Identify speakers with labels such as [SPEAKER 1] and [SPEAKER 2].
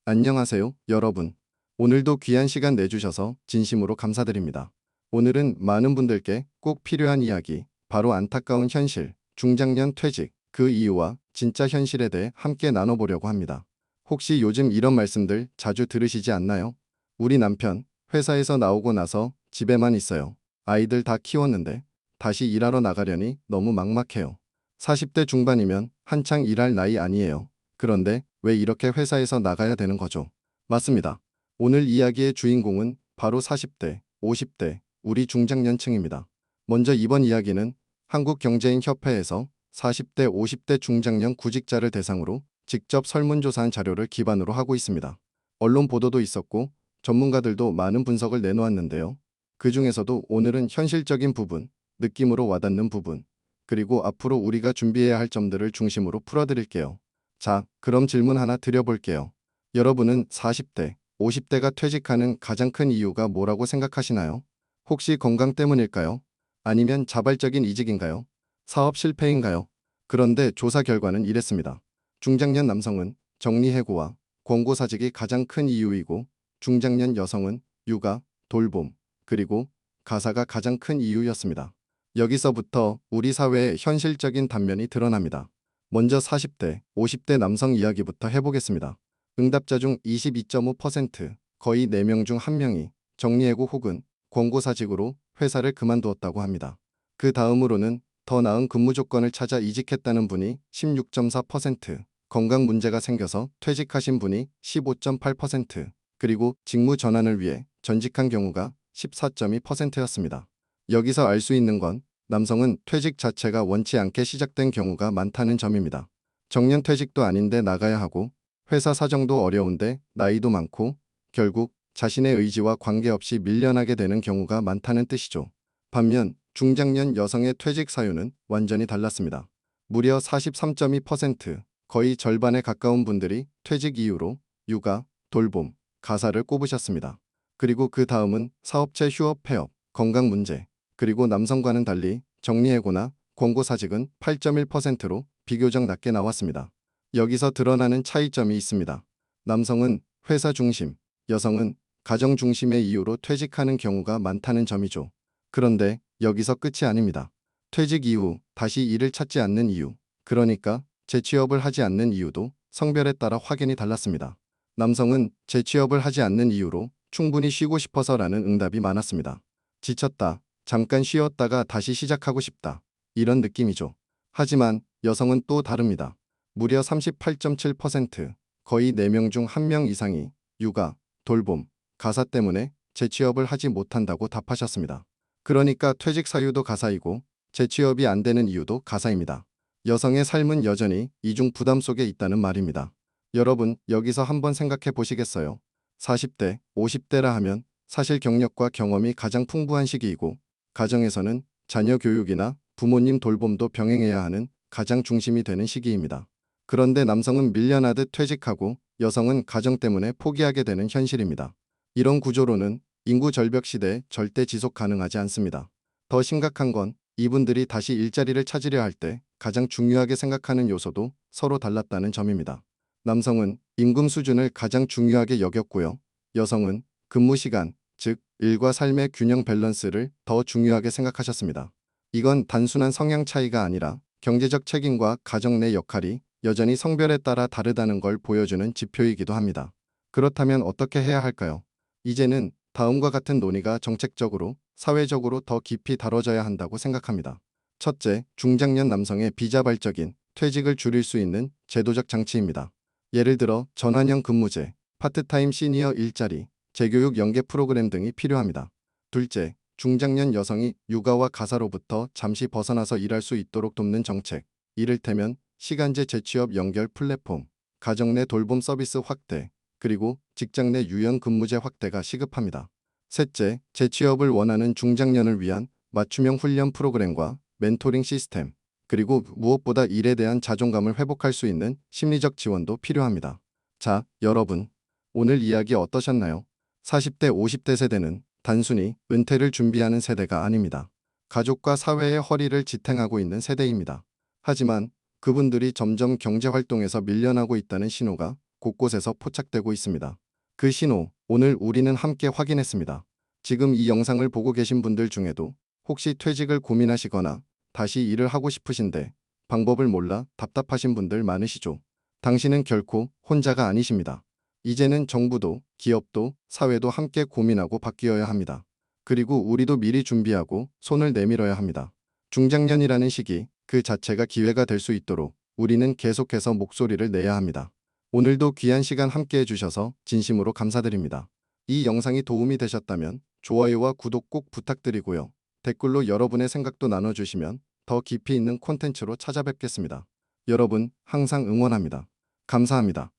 [SPEAKER 1] 안녕하세요, 여러분. 오늘도 귀한 시간 내주셔서 진심으로 감사드립니다. 오늘은 많은 분들께 꼭 필요한 이야기, 바로 안타까운 현실, 중장년 퇴직, 그 이유와 진짜 현실에 대해 함께 나눠보려고 합니다. 혹시 요즘 이런 말씀들 자주 들으시지 않나요? 우리 남편, 회사에서 나오고 나서 집에만 있어요. 아이들 다 키웠는데 다시 일하러 나가려니 너무 막막해요. 40대 중반이면 한창 일할 나이 아니에요. 그런데 왜 이렇게 회사에서 나가야 되는 거죠? 맞습니다. 오늘 이야기의 주인공은 바로 40대, 50대, 우리 중장년층입니다. 먼저 이번 이야기는 한국경제인협회에서 40대, 50대 중장년 구직자를 대상으로 직접 설문조사한 자료를 기반으로 하고 있습니다. 언론 보도도 있었고 전문가들도 많은 분석을 내놓았는데요. 그 중에서도 오늘은 현실적인 부분, 느낌으로 와닿는 부분, 그리고 앞으로 우리가 준비해야 할 점들을 중심으로 풀어드릴게요. 자, 그럼 질문 하나 드려볼게요. 여러분은 40대, 50대가 퇴직하는 가장 큰 이유가 뭐라고 생각하시나요? 혹시 건강 때문일까요? 아니면 자발적인 이직인가요? 사업 실패인가요? 그런데 조사 결과는 이랬습니다. 중장년 남성은 정리해고와 권고사직이 가장 큰 이유이고, 중장년 여성은 육아, 돌봄, 그리고 가사가 가장 큰 이유였습니다. 여기서부터 우리 사회의 현실적인 단면이 드러납니다. 먼저 40대, 50대 남성 이야기부터 해보겠습니다. 응답자 중 22.5%, 거의 4명 중 1명이 정리해고 혹은 권고사직으로 회사를 그만두었다고 합니다. 그 다음으로는 더 나은 근무 조건을 찾아 이직했다는 분이 16.4%, 건강 문제가 생겨서 퇴직하신 분이 15.8%, 그리고 직무 전환을 위해 전직한 경우가 14.2%였습니다. 여기서 알 수 있는 건 남성은 퇴직 자체가 원치 않게 시작된 경우가 많다는 점입니다. 정년 퇴직도 아닌데 나가야 하고 회사 사정도 어려운데 나이도 많고 결국 자신의 의지와 관계없이 밀려나게 되는 경우가 많다는 뜻이죠. 반면 중장년 여성의 퇴직 사유는 완전히 달랐습니다. 무려 43.2%, 거의 절반에 가까운 분들이 퇴직 이유로 육아, 돌봄, 가사를 꼽으셨습니다. 그리고 그 다음은 사업체 휴업 폐업, 건강 문제, 그리고 남성과는 달리 정리해고나 권고사직은 8.1%로 비교적 낮게 나왔습니다. 여기서 드러나는 차이점이 있습니다. 남성은 회사 중심, 여성은 가정 중심의 이유로 퇴직하는 경우가 많다는 점이죠. 그런데 여기서 끝이 아닙니다. 퇴직 이후 다시 일을 찾지 않는 이유, 그러니까 재취업을 하지 않는 이유도 성별에 따라 확연히 달랐습니다. 남성은 재취업을 하지 않는 이유로 충분히 쉬고 싶어서라는 응답이 많았습니다. 지쳤다, 잠깐 쉬었다가 다시 시작하고 싶다. 이런 느낌이죠. 하지만 여성은 또 다릅니다. 무려 38.7%, 거의 4명 중 1명 이상이 육아, 돌봄, 가사 때문에 재취업을 하지 못한다고 답하셨습니다. 그러니까 퇴직 사유도 가사이고 재취업이 안 되는 이유도 가사입니다. 여성의 삶은 여전히 이중 부담 속에 있다는 말입니다. 여러분, 여기서 한번 생각해 보시겠어요? 40대, 50대라 하면 사실 경력과 경험이 가장 풍부한 시기이고 가정에서는 자녀 교육이나 부모님 돌봄도 병행해야 하는 가장 중심이 되는 시기입니다. 그런데 남성은 밀려나듯 퇴직하고 여성은 가정 때문에 포기하게 되는 현실입니다. 이런 구조로는 인구 절벽 시대에 절대 지속 가능하지 않습니다. 더 심각한 건 이분들이 다시 일자리를 찾으려 할 때 가장 중요하게 생각하는 요소도 서로 달랐다는 점입니다. 남성은 임금 수준을 가장 중요하게 여겼고요. 여성은 근무 시간, 즉 일과 삶의 균형 밸런스를 더 중요하게 생각하셨습니다. 이건 단순한 성향 차이가 아니라 경제적 책임과 가정 내 역할이 여전히 성별에 따라 다르다는 걸 보여주는 지표이기도 합니다. 그렇다면 어떻게 해야 할까요? 이제는 다음과 같은 논의가 정책적으로, 사회적으로 더 깊이 다뤄져야 한다고 생각합니다. 첫째, 중장년 남성의 비자발적인 퇴직을 줄일 수 있는 제도적 장치입니다. 예를 들어 전환형 근무제, 파트타임 시니어 일자리, 재교육 연계 프로그램 등이 필요합니다. 둘째, 중장년 여성이 육아와 가사로부터 잠시 벗어나서 일할 수 있도록 돕는 정책, 이를테면 시간제 재취업 연결 플랫폼, 가정 내 돌봄 서비스 확대, 그리고 직장 내 유연 근무제 확대가 시급합니다. 셋째, 재취업을 원하는 중장년을 위한 맞춤형 훈련 프로그램과 멘토링 시스템, 그리고 무엇보다 일에 대한 자존감을 회복할 수 있는 심리적 지원도 필요합니다. 자, 여러분, 오늘 이야기 어떠셨나요? 40대, 50대 세대는 단순히 은퇴를 준비하는 세대가 아닙니다. 가족과 사회의 허리를 지탱하고 있는 세대입니다. 하지만 그분들이 점점 경제활동에서 밀려나고 있다는 신호가 곳곳에서 포착되고 있습니다. 그 신호, 오늘 우리는 함께 확인했습니다. 지금 이 영상을 보고 계신 분들 중에도 혹시 퇴직을 고민하시거나 다시 일을 하고 싶으신데 방법을 몰라 답답하신 분들 많으시죠? 당신은 결코 혼자가 아니십니다. 이제는 정부도, 기업도, 사회도 함께 고민하고 바뀌어야 합니다. 그리고 우리도 미리 준비하고 손을 내밀어야 합니다. 중장년이라는 시기, 그 자체가 기회가 될 수 있도록 우리는 계속해서 목소리를 내야 합니다. 오늘도 귀한 시간 함께 해주셔서 진심으로 감사드립니다. 이 영상이 도움이 되셨다면 좋아요와 구독 꼭 부탁드리고요. 댓글로 여러분의 생각도 나눠주시면 더 깊이 있는 콘텐츠로 찾아뵙겠습니다. 여러분, 항상 응원합니다. 감사합니다.